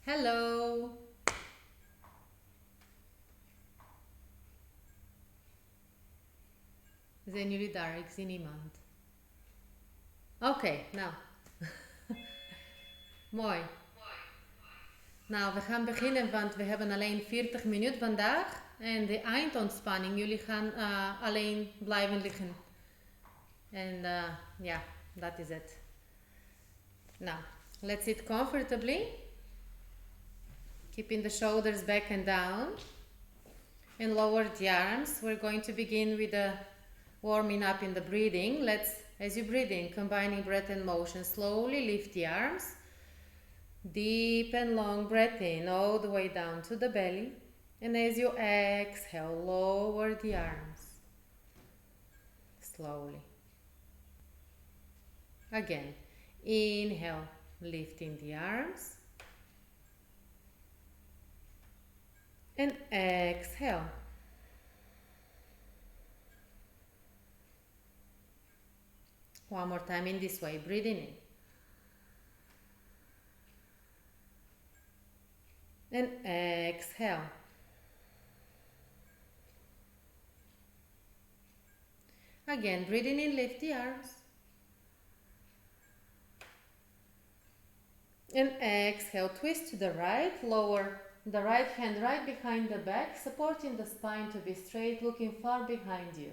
Hello. Zijn jullie daar? Ik zie niemand. Oké, nou. Mooi. Nou, we gaan beginnen, want we hebben alleen 40 minuten vandaag. En de eindontspanning, jullie gaan alleen blijven liggen. En ja, dat is het. Now, let's sit comfortably. Keeping the shoulders back and down. And lower the arms. We're going to begin with the warming up in the breathing. As you breathe in, combining breath and motion, slowly lift the arms. Deep and long breath in, all the way down to the belly. And as you exhale, lower the arms. Slowly. Again, inhale, lifting the arms. And exhale. One more time in this way, breathing in. And exhale. Again, breathing in, lift the arms. And exhale, twist to the right, lower the right hand right behind the back, supporting the spine to be straight, looking far behind you.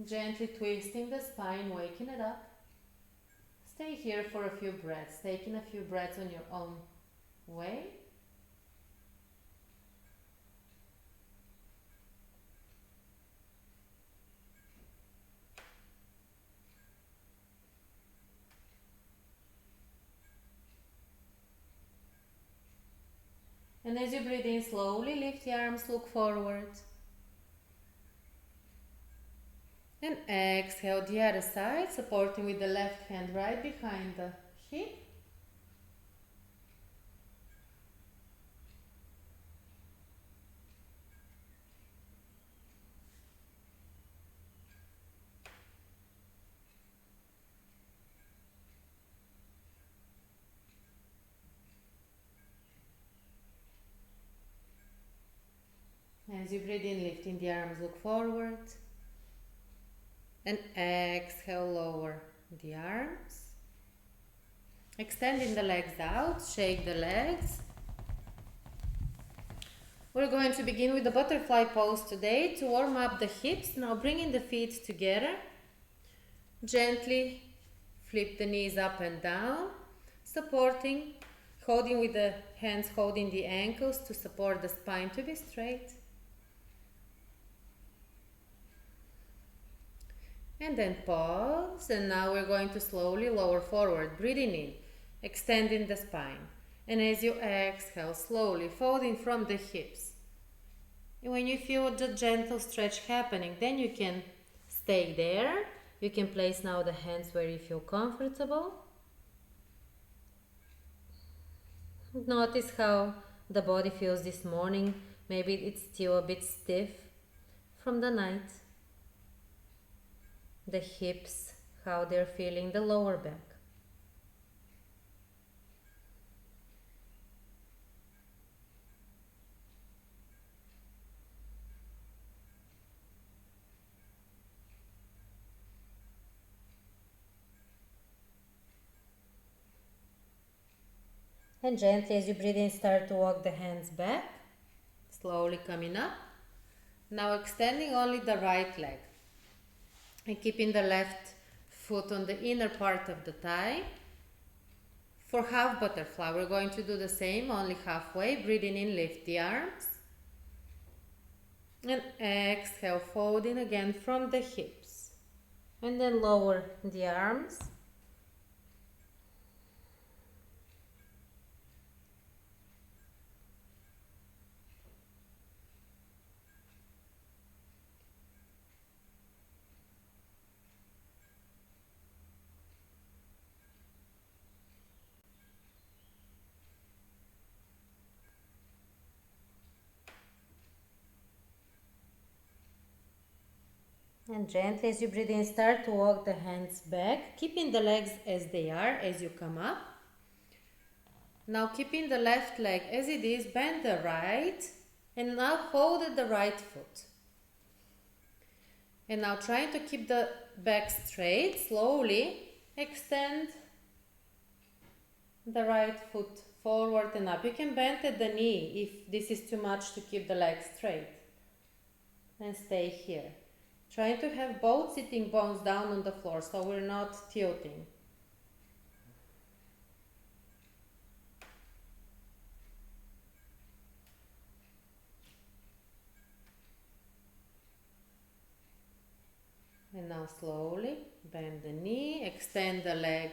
Gently twisting the spine, waking it up. Stay here for a few breaths, taking a few breaths on your own way. And as you breathe in slowly, lift the arms, look forward. And exhale the other side, supporting with the left hand right behind the hip. As you breathe in, lifting the arms, look forward. And exhale, lower the arms. Extending the legs out, shake the legs. We're going to begin with the butterfly pose today to warm up the hips. Now bringing the feet together. Gently flip the knees up and down, supporting, holding with the hands, holding the ankles to support the spine to be straight. And then pause, and now we're going to slowly lower forward, breathing in, extending the spine. And as you exhale, slowly folding from the hips. And when you feel the gentle stretch happening, then you can stay there. You can place now the hands where you feel comfortable. Notice how the body feels this morning. Maybe it's still a bit stiff from the night. The hips, how they're feeling, the lower back. And gently as you breathe in, start to walk the hands back, slowly coming up. Now extending only the right leg and keeping the left foot on the inner part of the thigh. For half butterfly, we're going to do the same, only halfway. Breathing in, lift the arms. And exhale, folding again from the hips. And then lower the arms. And gently as you breathe in, start to walk the hands back, keeping the legs as they are as you come up. Now keeping the left leg as it is, bend the right, and now hold the right foot. And now trying to keep the back straight, slowly extend the right foot forward and up. You can bend at the knee if this is too much to keep the leg straight. And stay here. Trying to have both sitting bones down on the floor so we're not tilting. And now slowly bend the knee, extend the leg,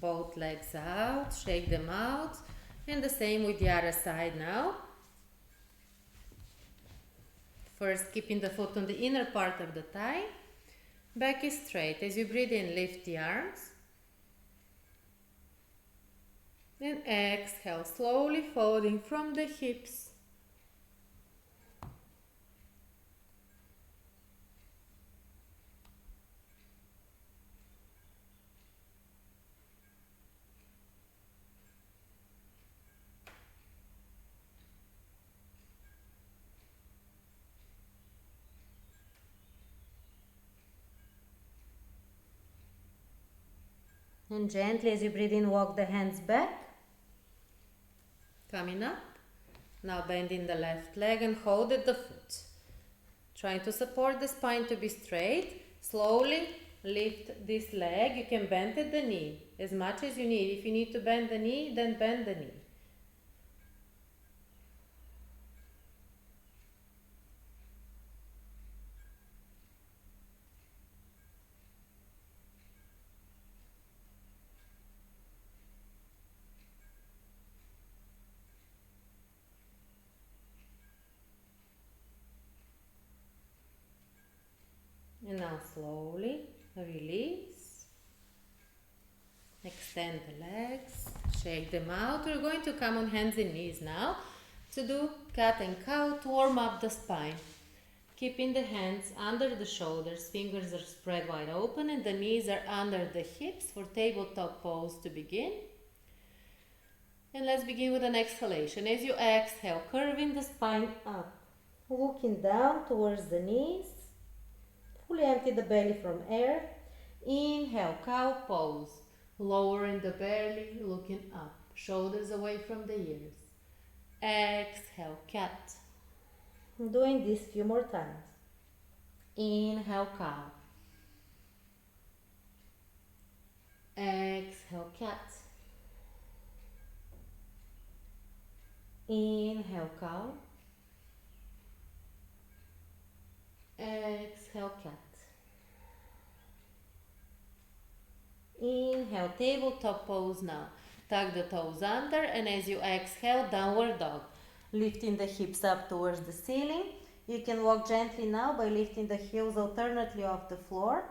both legs out, shake them out. And the same with the other side now. First, keeping the foot on the inner part of the thigh. Back is straight. As you breathe in, lift the arms. And exhale, slowly folding from the hips. And gently as you breathe in, walk the hands back. Coming up. Now bending the left leg and hold at the foot. Trying to support the spine to be straight. Slowly lift this leg. You can bend at the knee as much as you need. If you need to bend the knee, then bend the knee. And now slowly release. Extend the legs, shake them out. We're going to come on hands and knees now to do cat and cow to warm up the spine. Keeping the hands under the shoulders, fingers are spread wide open and the knees are under the hips for tabletop pose to begin. And let's begin with an exhalation. As you exhale, curving the spine up, looking down towards the knees. Fully empty the belly from air. Inhale, cow pose. Lowering the belly, looking up. Shoulders away from the ears. Exhale, cat. Doing this few more times. Inhale, cow. Exhale, cat. Inhale, cow. Exhale, cat. Inhale, tabletop pose now. Tuck the toes under and as you exhale, downward dog. Lifting the hips up towards the ceiling. You can walk gently now by lifting the heels alternately off the floor.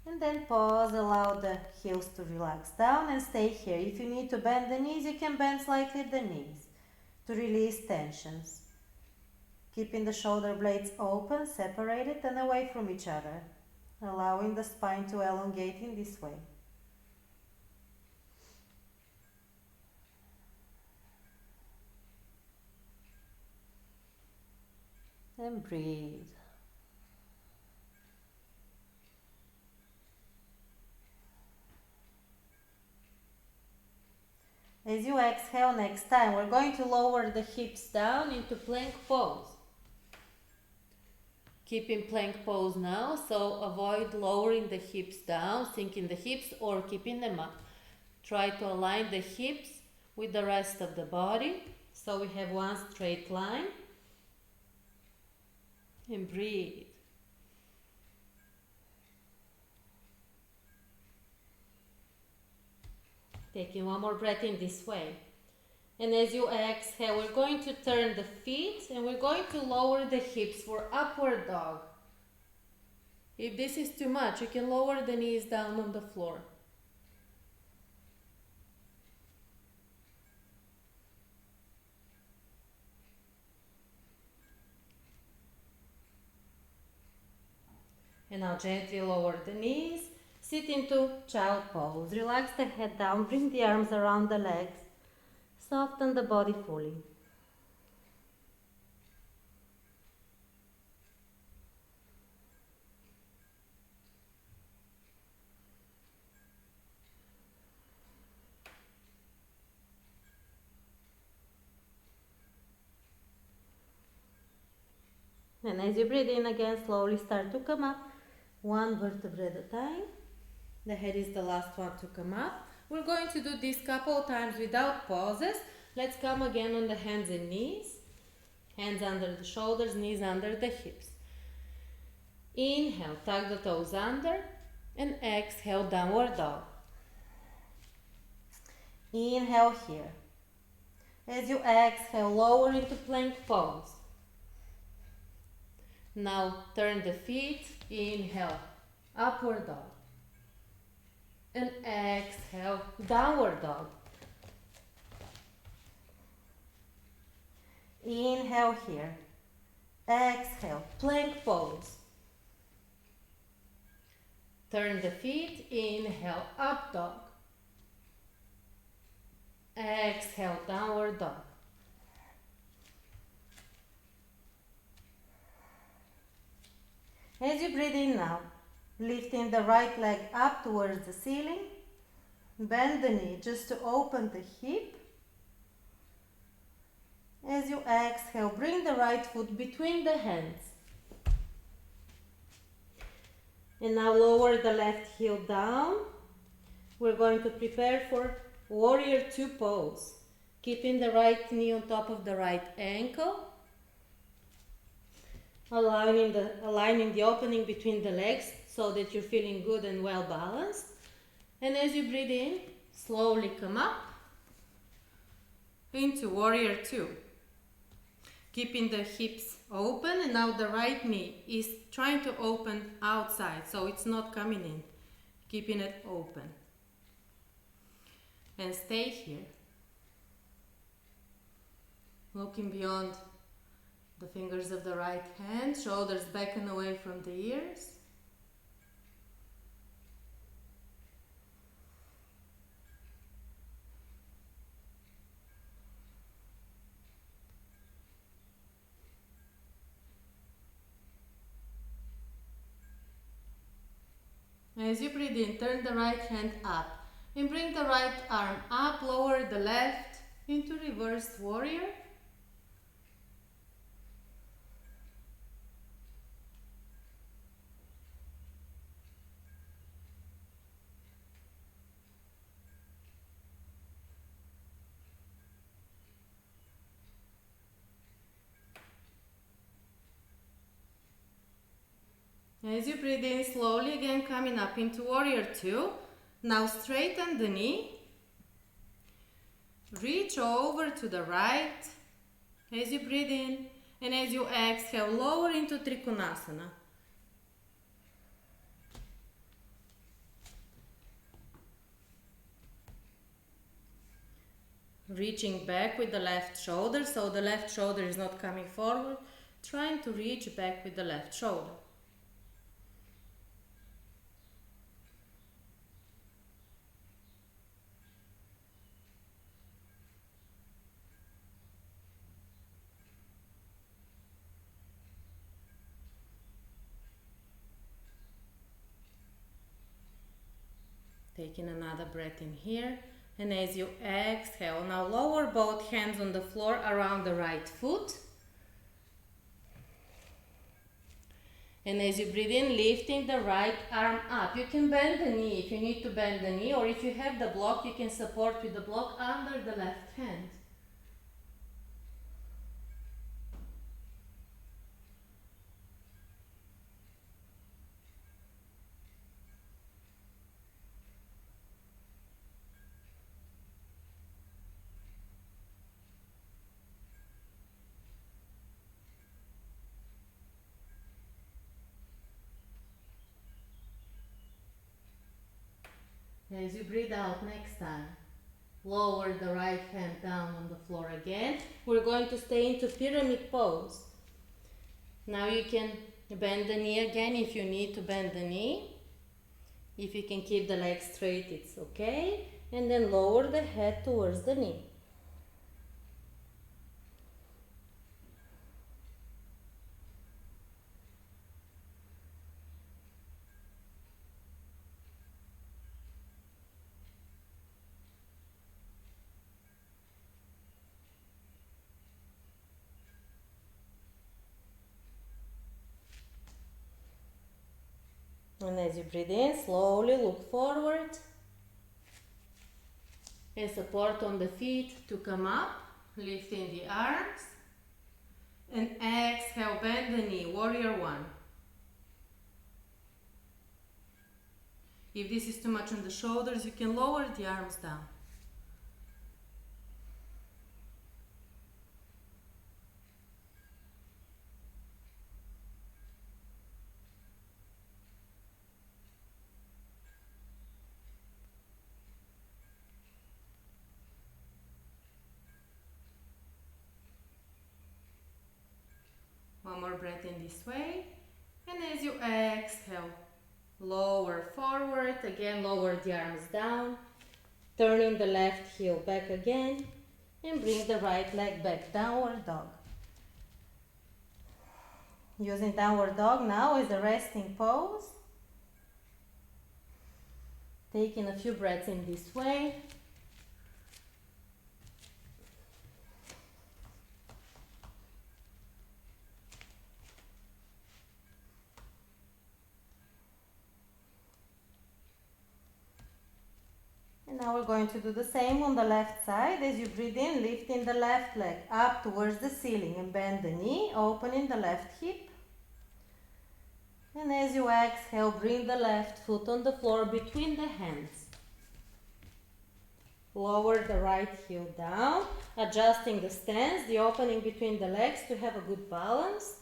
And then pause, allow the heels to relax down and stay here. If you need to bend the knees, you can bend slightly the knees to release tensions. Keeping the shoulder blades open, separated and away from each other, allowing the spine to elongate in this way. And breathe. As you exhale next time, we're going to lower the hips down into plank pose. Keep in plank pose now, so avoid lowering the hips down, sinking the hips or keeping them up. Try to align the hips with the rest of the body, so we have one straight line. And breathe. Taking one more breath in this way. And as you exhale, we're going to turn the feet and we're going to lower the hips for upward dog. If this is too much, you can lower the knees down on the floor. now gently lower the knees. Sit into child pose. Relax the head down. Bring the arms around the legs. Soften the body fully. And as you breathe in again, slowly start to come up, one vertebra at a time. The head is the last one to come up. We're going to do this couple of times without pauses. Let's come again on the hands and knees. Hands under the shoulders, knees under the hips. Inhale, tuck the toes under, and exhale, downward dog. Inhale here. As you exhale, lower into plank pose. Now turn the feet, inhale, upward dog. And exhale, downward dog. Inhale here. Exhale, plank pose. Turn the feet, inhale, up dog. Exhale, downward dog. As you breathe in now, lifting the right leg up towards the ceiling. Bend the knee just to open the hip. As you exhale, bring the right foot between the hands. And now lower the left heel down. We're going to prepare for warrior two pose. Keeping the right knee on top of the right ankle. Aligning the opening between the legs so that you're feeling good and well balanced. And as you breathe in, slowly come up into warrior two. Keeping the hips open, and now the right knee is trying to open outside, so it's not coming in. Keeping it open. And stay here. Looking beyond the fingers of the right hand, shoulders back and away from the ears. As you breathe in, turn the right hand up and bring the right arm up, lower the left into reversed warrior. As you breathe in, slowly again coming up into warrior two. Now straighten the knee. Reach over to the right as you breathe in, and as you exhale, lower into Trikonasana. Reaching back with the left shoulder, so the left shoulder is not coming forward. Trying to reach back with the left shoulder. Taking another breath in here, and as you exhale, now lower both hands on the floor around the right foot. And as you breathe in, lifting the right arm up. You can bend the knee if you need to bend the knee, or if you have the block, you can support with the block under the left hand. As you breathe out next time, lower the right hand down on the floor again. We're going to stay into pyramid pose. Now you can Bend the knee again if you need to bend the knee. If you can keep the leg straight, it's okay. And then lower the head towards the knee. And as you breathe in, slowly look forward. And support on the feet to come up, lifting the arms. And exhale, bend the knee, warrior one. If this is too much on the shoulders, you can lower the arms down. One more breath in this way. And as you exhale, lower forward. Again, lower the arms down. Turning the left heel back again. And bring the right leg back, downward dog. Using downward dog now as a resting pose. Taking a few breaths in this way. And now we're going to do the same on the left side. As you breathe in, lifting the left leg up towards the ceiling and bend the knee, opening the left hip. And as you exhale, bring the left foot on the floor between the hands. Lower the right heel down, adjusting the stance, the opening between the legs to have a good balance.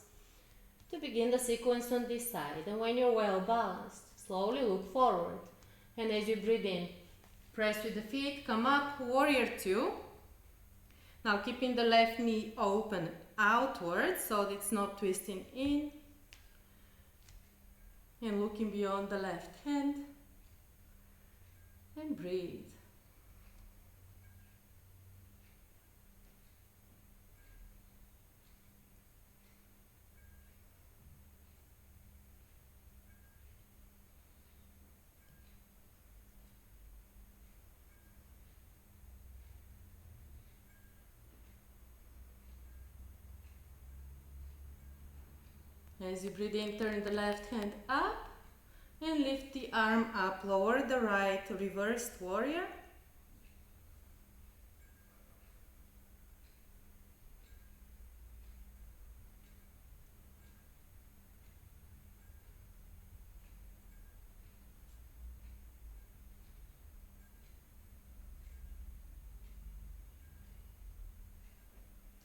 To begin the sequence on this side. And when you're well balanced, slowly look forward. And as you breathe in, press with the feet, come up, warrior two. Now keeping the left knee open outwards so that it's not twisting in. And looking beyond the left hand. And breathe. As you breathe in, turn the left hand up and lift the arm up. Lower the right, reversed warrior.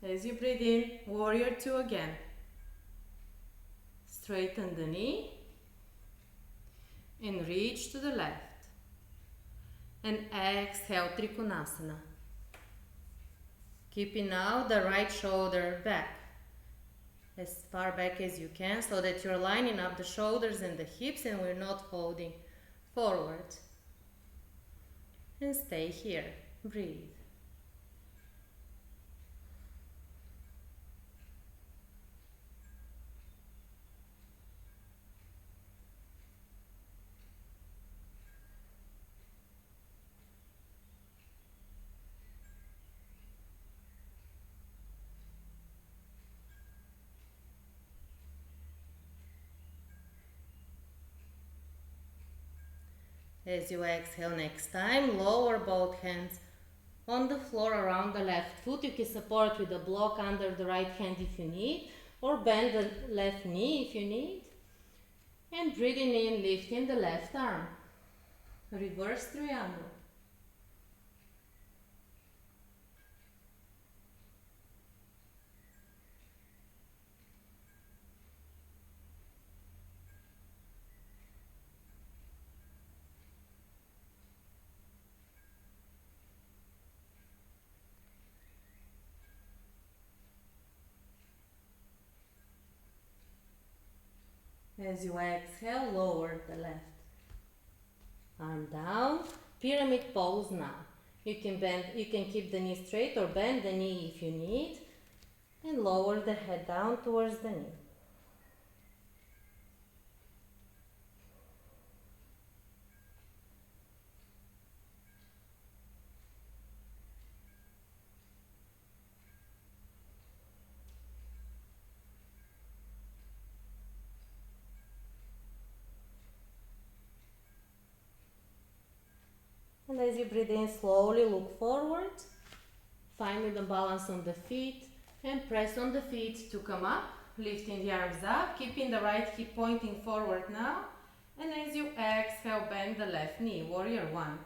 As you breathe in, warrior two again. Straighten the knee and reach to the left. And exhale, Trikonasana. Keeping now the right shoulder back, as far back as you can, so that you're lining up the shoulders and the hips and we're not folding forward. And stay here. Breathe. As you exhale next time, lower both hands on the floor around the left foot. You can support with a block under the right hand if you need, or bend the left knee if you need. And breathing in, lifting the left arm. Reverse triangle. As you exhale, lower the left arm down. Pyramid pose now. You can keep the knee straight or bend the knee if you need, and lower the head down towards the knee. And as you breathe in, slowly look forward. Find the balance on the feet and press on the feet to come up, lifting the arms up, keeping the right hip pointing forward now. And as you exhale, bend the left knee, warrior one.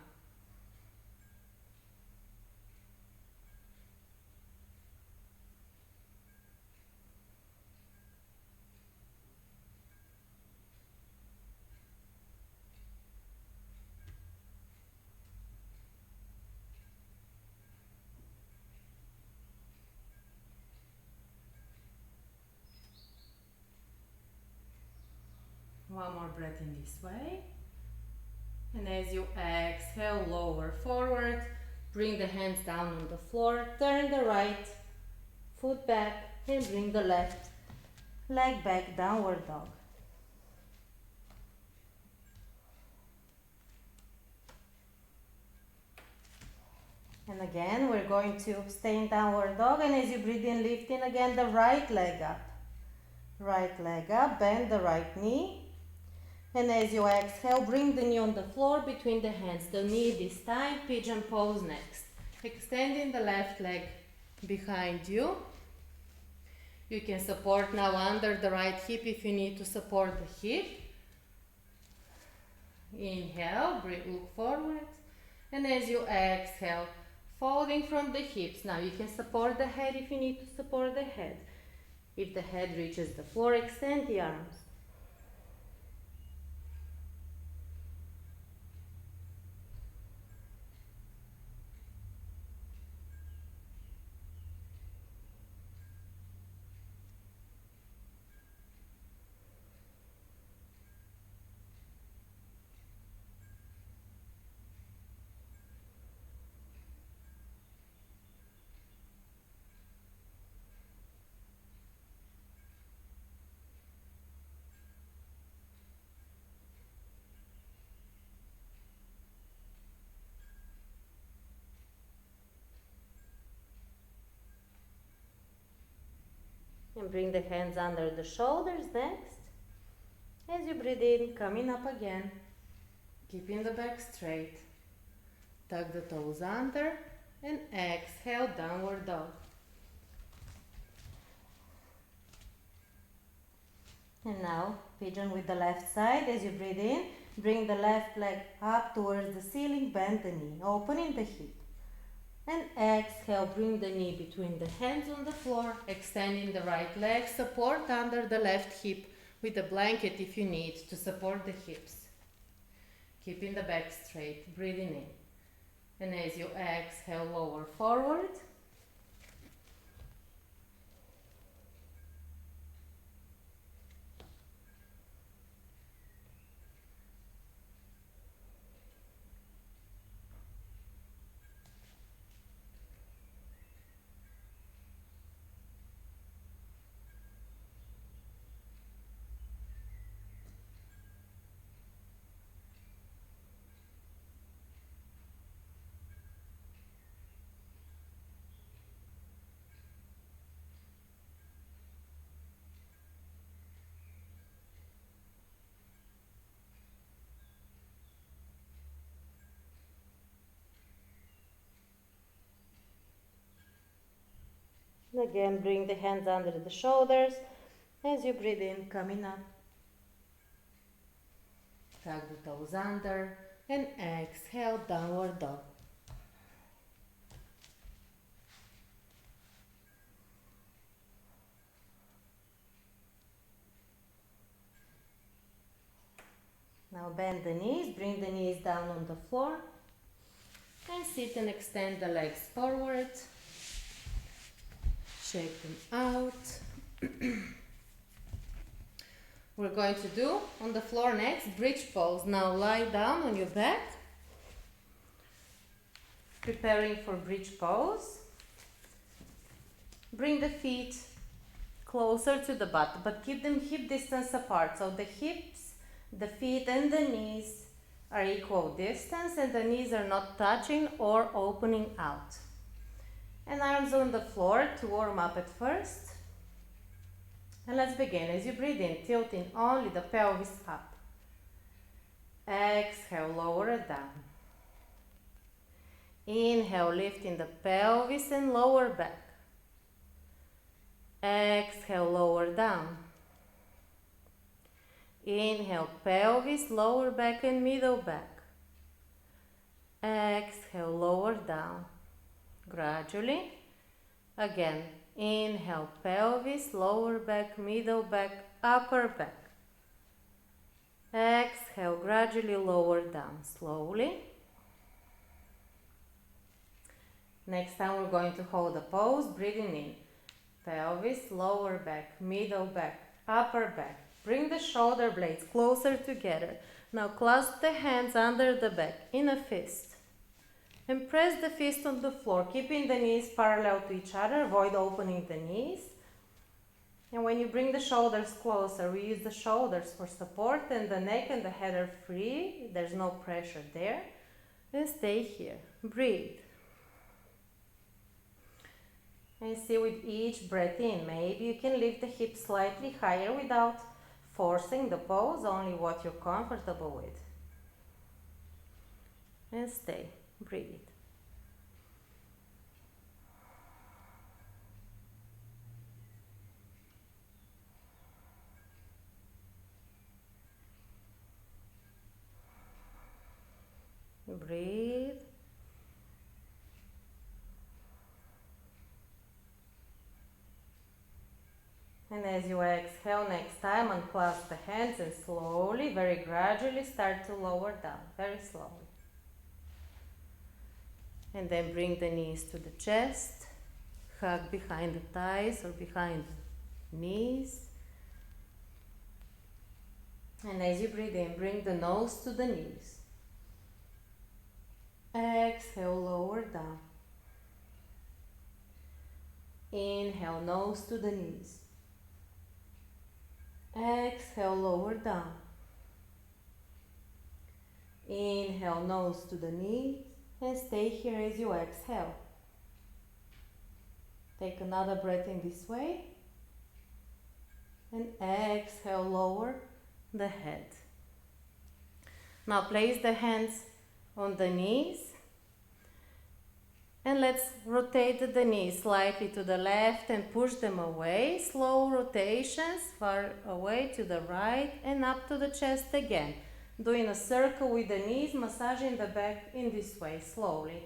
One more breath in this way. And as you exhale, lower forward, bring the hands down on the floor, turn the right foot back and bring the left leg back, downward dog. And again, we're going to stay in downward dog, and as you breathe in, lifting again the right leg up. Right leg up, bend the right knee. And as you exhale, bring the knee on the floor between the hands. The knee this time, pigeon pose next. Extending the left leg behind you. You can support now under the right hip if you need to support the hip. Inhale, breathe, look forward. And as you exhale, folding from the hips. Now you can support the head if you need to support the head. If the head reaches the floor, extend the arms. And bring the hands under the shoulders next. As you breathe in, coming up again, keeping the back straight. Tuck the toes under and exhale, downward dog. And now, pigeon with the left side. As you breathe in, bring the left leg up towards the ceiling, bend the knee, opening the hip. And exhale, bring the knee between the hands on the floor, extending the right leg, support under the left hip with a blanket if you need to support the hips. Keeping the back straight, breathing in. And as you exhale, lower forward. Again, bring the hands under the shoulders. As you breathe in, coming up. Tuck the toes under and exhale, downward dog. Now bend the knees, bring the knees down on the floor. And sit and extend the legs forward. Shake them out. we're going to do on the floor next, bridge pose. Now lie down on your back, preparing for bridge pose. Bring the feet closer to the butt, but keep them hip distance apart. So the hips, the feet and the knees are equal distance and the knees are not touching or opening out. And arms on the floor to warm up at first. And let's begin. As you breathe in, tilting only the pelvis up. Exhale, lower it down. Inhale, lifting the pelvis and lower back. Exhale, lower down. Inhale, pelvis, lower back and middle back. Exhale, lower down. Gradually. Again, inhale, pelvis, lower back, middle back, upper back. Exhale, gradually lower down, slowly. Next time we're going to hold the pose, breathing in. Pelvis, lower back, middle back, upper back. Bring the shoulder blades closer together. Now clasp the hands under the back in a fist. And press the fist on the floor, keeping the knees parallel to each other. Avoid opening the knees. And when you bring the shoulders closer, we use the shoulders for support and the neck and the head are free. There's no pressure there. And stay here. Breathe. And see with each breath in, maybe you can lift the hips slightly higher without forcing the pose, only what you're comfortable with. And stay. Breathe. Breathe. And as you exhale next time, unclasp the hands and slowly, very gradually start to lower down, very slowly. And then bring the knees to the chest, hug behind the thighs or behind the knees. And as you breathe in, bring the nose to the knees. Exhale, lower down. Inhale, nose to the knees. Exhale, lower down. Inhale, nose to the knees. And stay here as you exhale. Take another breath in this way. And exhale, lower the head. Now place the hands on the knees. And let's rotate the knees slightly to the left and push them away. Slow rotations, far away to the right and up to the chest again. Doing a circle with the knees, massaging the back in this way, slowly.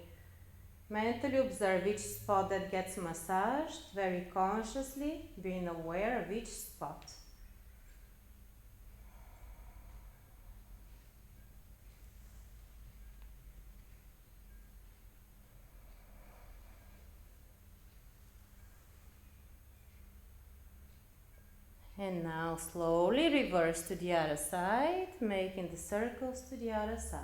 Mentally observe each spot that gets massaged, very consciously, being aware of each spot. And now slowly reverse to the other side, making the circles to the other side.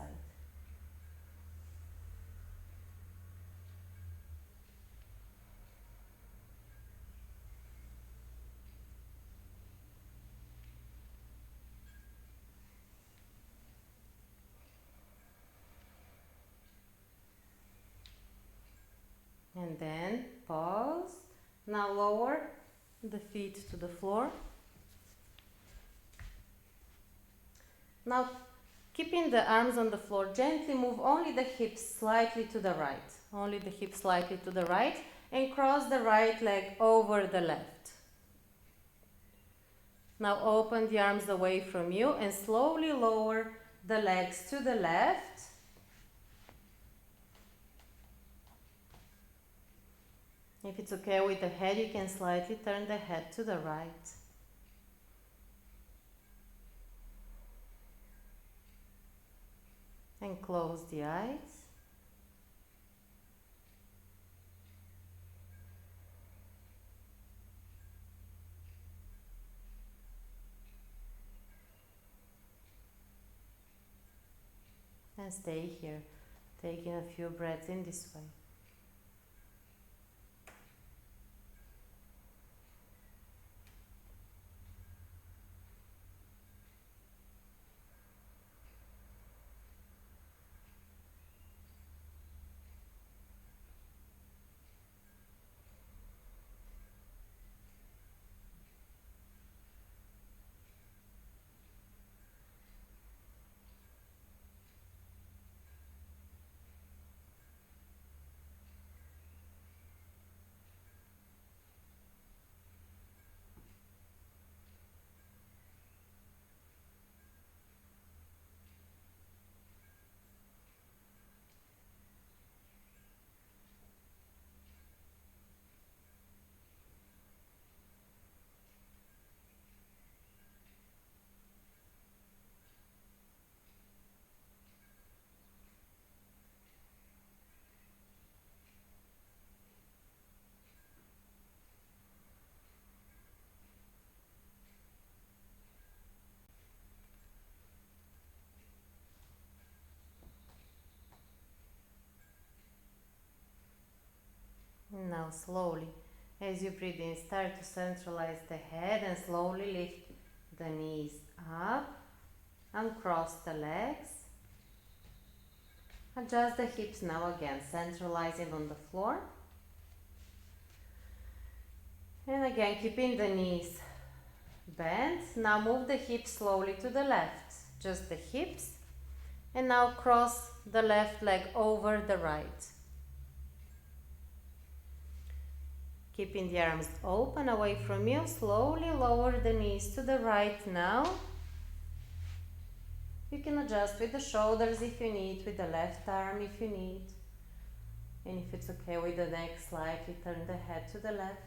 And then pause. Now lower the feet to the floor. Now, keeping the arms on the floor, gently move only the hips slightly to the right. Only the hips slightly to the right. And cross the right leg over the left. Now open the arms away from you and slowly lower the legs to the left. If it's okay with the head, you can slightly turn the head to the right. And close the eyes. And stay here, taking a few breaths in this way. Now slowly, as you breathe in, start to centralize the head and slowly lift the knees up, uncross the legs, adjust the hips now again, centralizing on the floor. And again, keeping the knees bent. Now move the hips slowly to the left, just the hips. And now cross the left leg over the right. Keeping the arms open away from you, slowly lower the knees to the right now. You can adjust with the shoulders if you need, with the left arm if you need. And if it's okay with the neck, slightly turn the head to the left.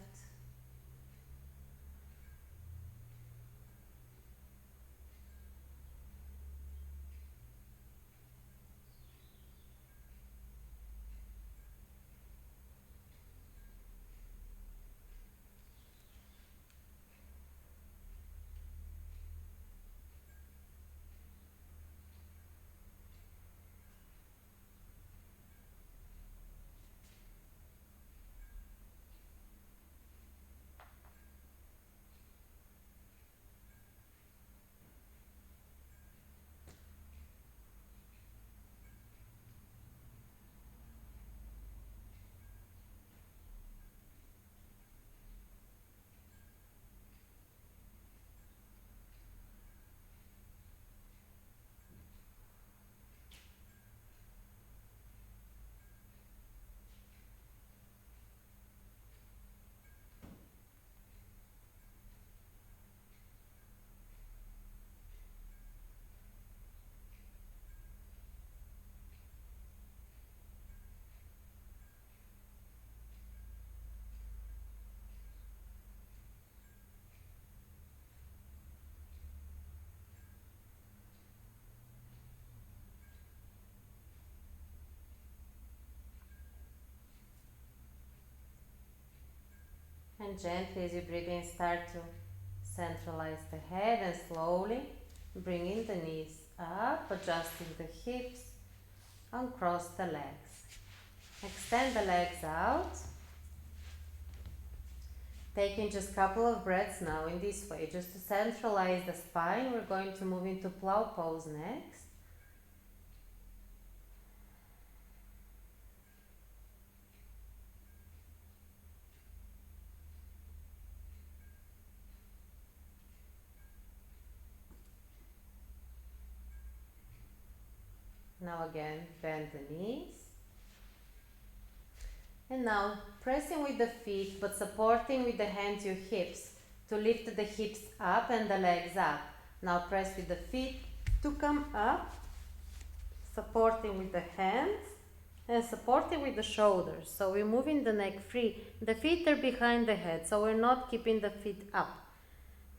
And gently, as you breathe in, start to centralize the head and slowly bringing the knees up, adjusting the hips, uncross the legs. Extend the legs out. Taking just a couple of breaths now in this way, just to centralize the spine. We're going to move into plow pose next. Now again, bend the knees. And now pressing with the feet but supporting with the hands your hips to lift the hips up and the legs up. Now press with the feet to come up, supporting with the hands and supporting with the shoulders. So we're moving the neck free. The feet are behind the head, so we're not keeping the feet up.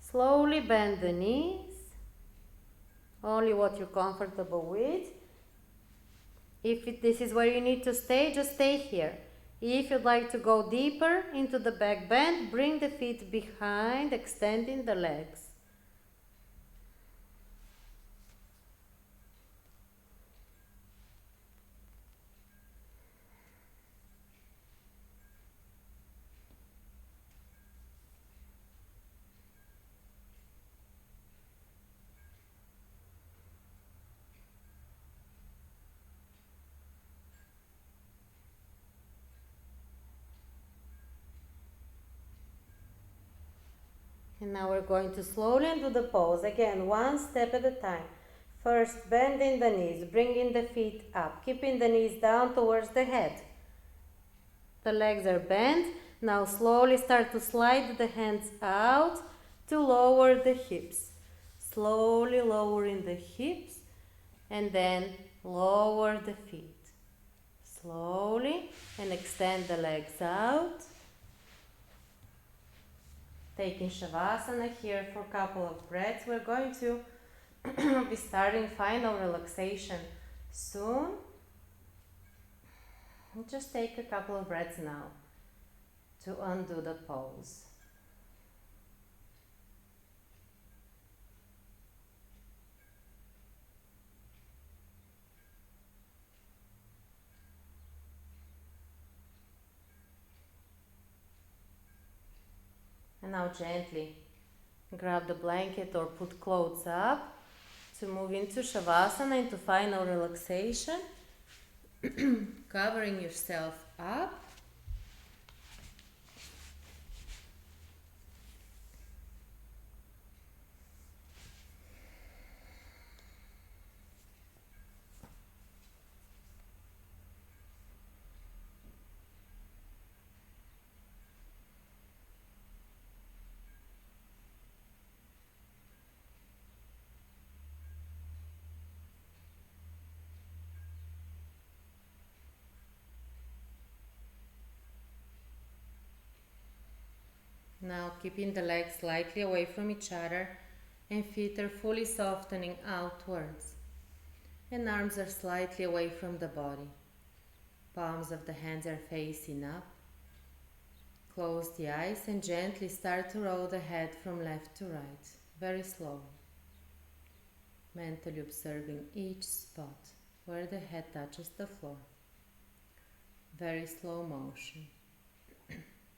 Slowly bend the knees, only what you're comfortable with. If this is where you need to stay, just stay here. If you'd like to go deeper into the back bend, bring the feet behind, extending the legs. And now we're going to slowly undo the pose. Again, one step at a time. First, bending the knees, bringing the feet up, keeping the knees down towards the head. The legs are bent. Now slowly start to slide the hands out to lower the hips. Slowly lowering the hips and then lower the feet. Slowly and extend the legs out. Taking Shavasana here for a couple of breaths. We're going to be starting final relaxation soon. Just take a couple of breaths now to undo the pose. And now gently grab the blanket or put clothes up to move into Shavasana, into final relaxation. Covering yourself up. Now keeping the legs slightly away from each other and feet are fully softening outwards. And arms are slightly away from the body. Palms of the hands are facing up. Close the eyes and gently start to roll the head from left to right, very slowly. Mentally observing each spot where the head touches the floor. Very slow motion.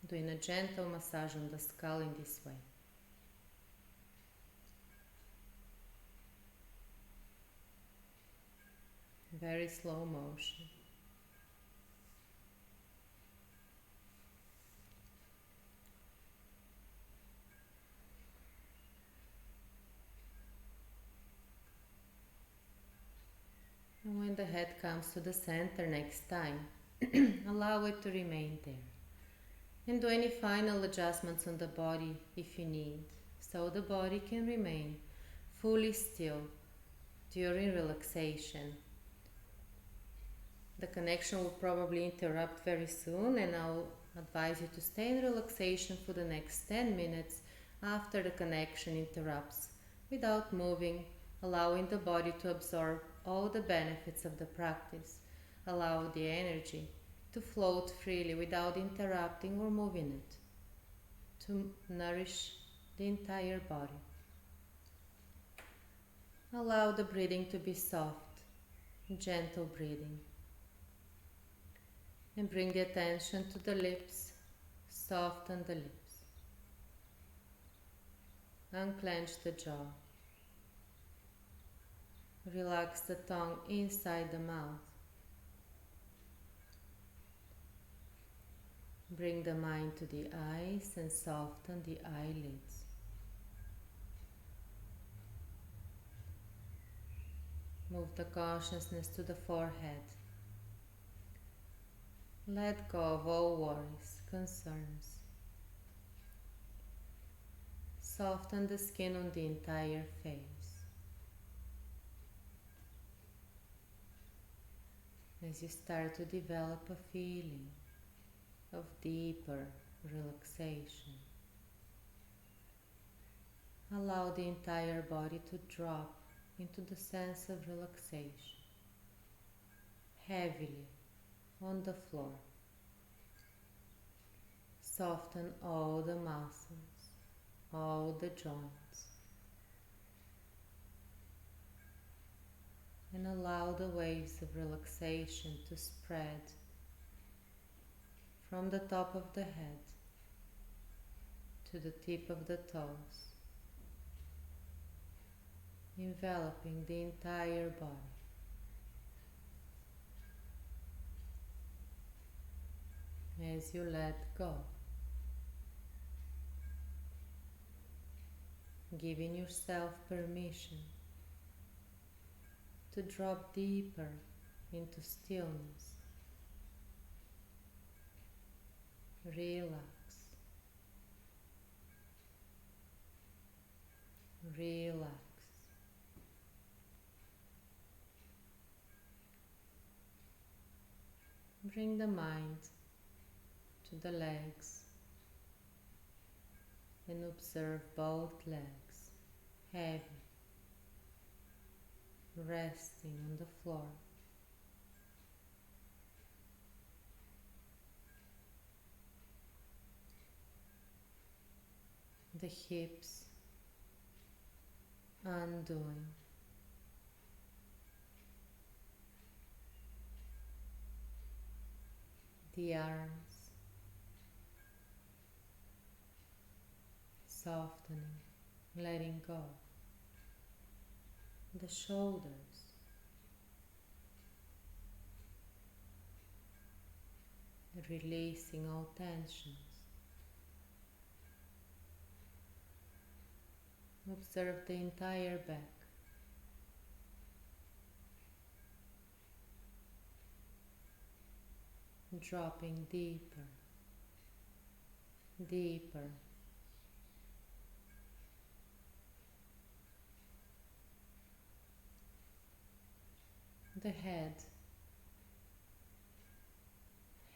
Doing a gentle massage on the skull in this way. Very slow motion. And when the head comes to the center next time, allow it to remain there. And do any final adjustments on the body if you need, so the body can remain fully still during relaxation. The connection will probably interrupt very soon, and I'll advise you to stay in relaxation for the next 10 minutes after the connection interrupts, without moving, allowing the body to absorb all the benefits of the practice. Allow the energy to float freely without interrupting or moving it, to nourish the entire body. Allow the breathing to be soft, gentle breathing. And bring the attention to the lips, soften the lips. Unclench the jaw. Relax the tongue inside the mouth. Bring the mind to the eyes and soften the eyelids. Move the consciousness to the forehead. Let go of all worries, concerns. Soften the skin on the entire face. As you start to develop a feeling of deeper relaxation, allow the entire body to drop into the sense of relaxation, heavily on the floor. Soften all the muscles, all the joints, and allow the waves of relaxation to spread from the top of the head to the tip of the toes, enveloping the entire body. As you let go, giving yourself permission to drop deeper into stillness. Relax, relax. Bring the mind to the legs and observe both legs heavy, resting on the floor. The hips undoing, the arms softening, letting go, the shoulders releasing all tensions. Observe the entire back, dropping deeper, deeper. The head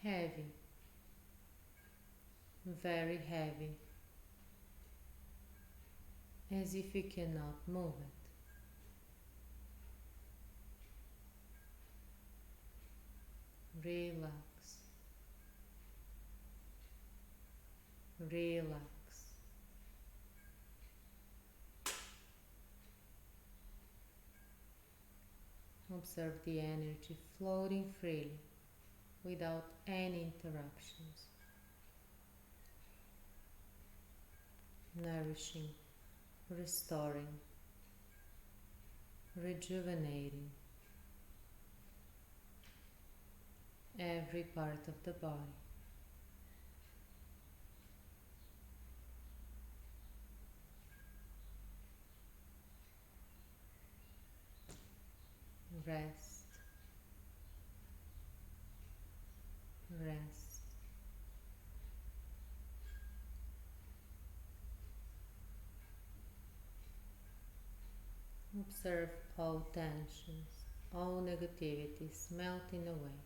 heavy, very heavy, as if you cannot move it. Relax, relax. Observe the energy floating freely without any interruptions, nourishing, restoring, rejuvenating every part of the body. Rest, rest. Observe all tensions, all negativities melting away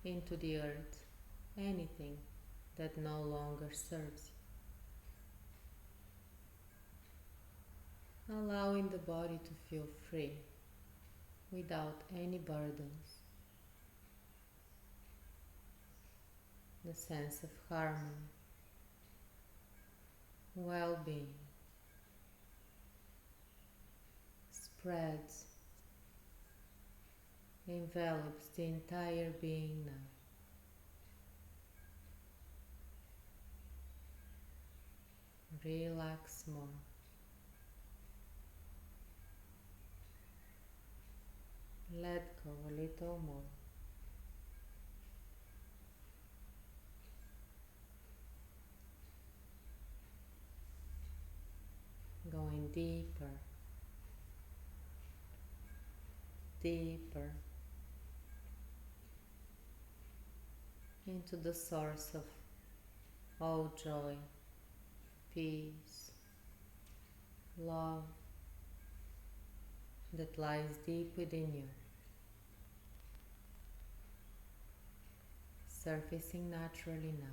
into the earth, anything that no longer serves you. Allowing the body to feel free without any burdens. The sense of harmony, well-being spreads, envelops the entire being now. Relax more. Let go a little more. Going deeper, deeper into the source of all joy, peace, love that lies deep within you, surfacing naturally now.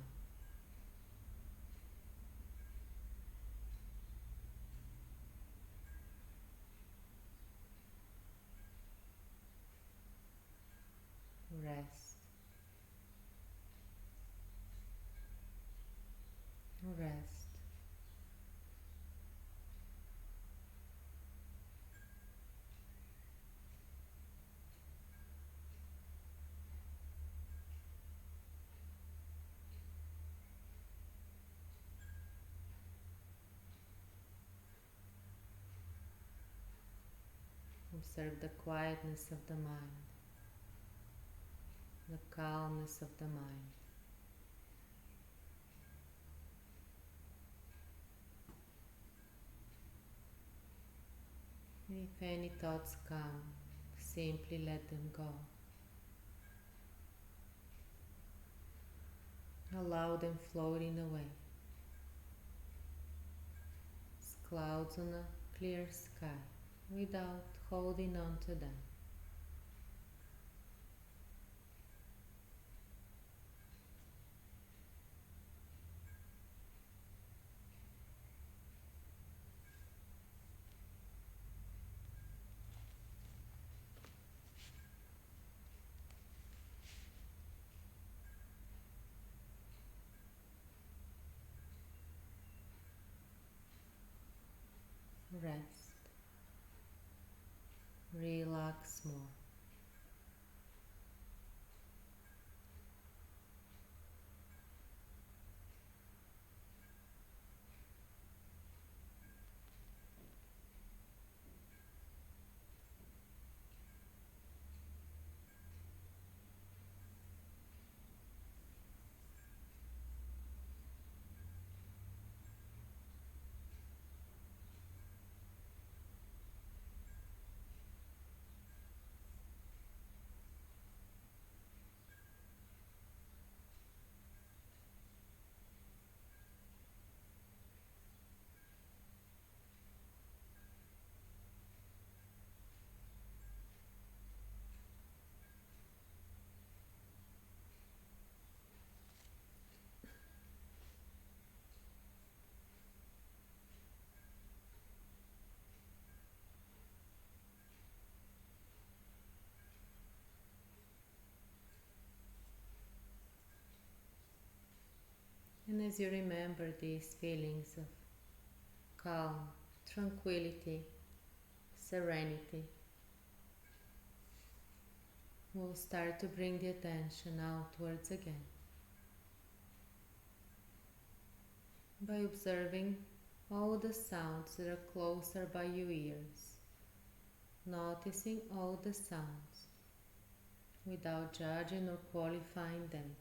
Rest, rest. Observe the quietness of the mind, the calmness of the mind. And if any thoughts come, simply let them go. Allow them floating away. As clouds on a clear sky, without holding on to them. Rest. Relax more. And as you remember these feelings of calm, tranquility, serenity, we'll start to bring the attention outwards again by observing all the sounds that are closer by your ears, noticing all the sounds without judging or qualifying them.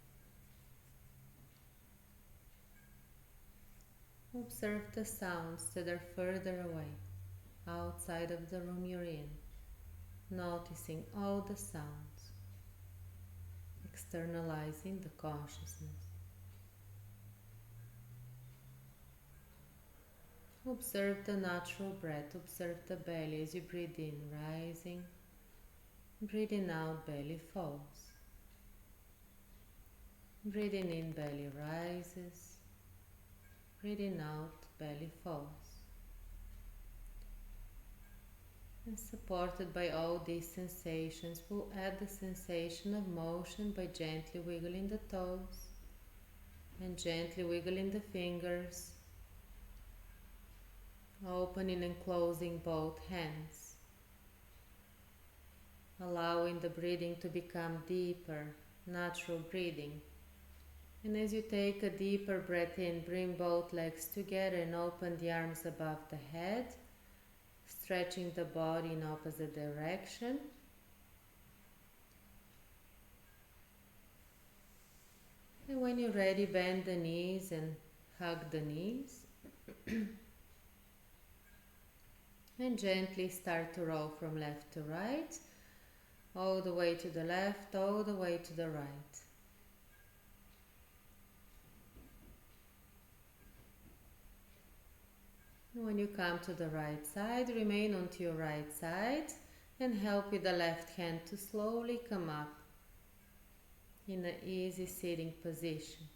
Observe the sounds that are further away, outside of the room you're in, noticing all the sounds, externalizing the consciousness. Observe the natural breath, observe the belly as you breathe in, rising, breathing out, belly falls. Breathing in, belly rises, breathing out, belly falls. And supported by all these sensations, we'll add the sensation of motion by gently wiggling the toes and gently wiggling the fingers, opening and closing both hands, allowing the breathing to become deeper, natural breathing. And as you take a deeper breath in, bring both legs together and open the arms above the head, stretching the body in opposite direction. And when you're ready, bend the knees and hug the knees. And gently start to roll from left to right, all the way to the left, all the way to the right. When you come to the right side, remain onto your right side and help with the left hand to slowly come up in an easy sitting position.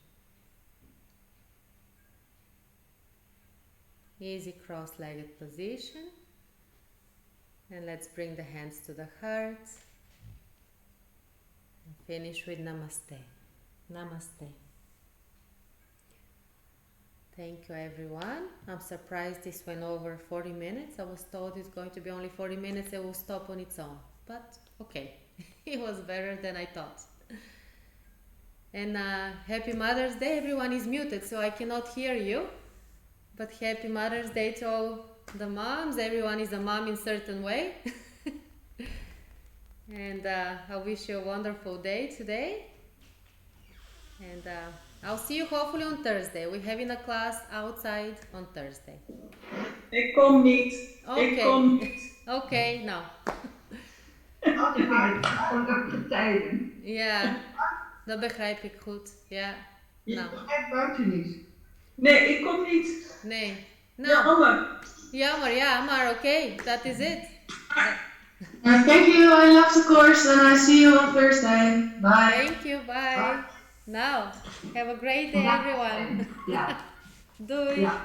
Easy cross-legged position. And let's bring the hands to the heart and finish with Namaste. Namaste. Thank you, everyone. I'm surprised this went over 40 minutes. I was told it's going to be only 40 minutes. It will stop on its own. But okay, it was better than I thought. And happy Mother's Day. Everyone is muted, so I cannot hear you. But happy Mother's Day to all the moms. Everyone is a mom in a certain way. And I wish you a wonderful day today. And I'll see you hopefully on Thursday. We're having a class outside on Thursday. Ik kom niet. Okay. Ik kom niet. Oké, nou. Altijd vind ik gewoon ook tijden. Ja, dat begrijp ik goed. Ja, Je nou. begrijpt buiten niet. Nee, ik kom niet. Nee. Ja, Nou, Anne. ja, maar oké, that is it. Thank you. I love the course, and I see you on Thursday. Bye. Thank you, bye. Now, have a great day, everyone. Ja. Doei. Ja.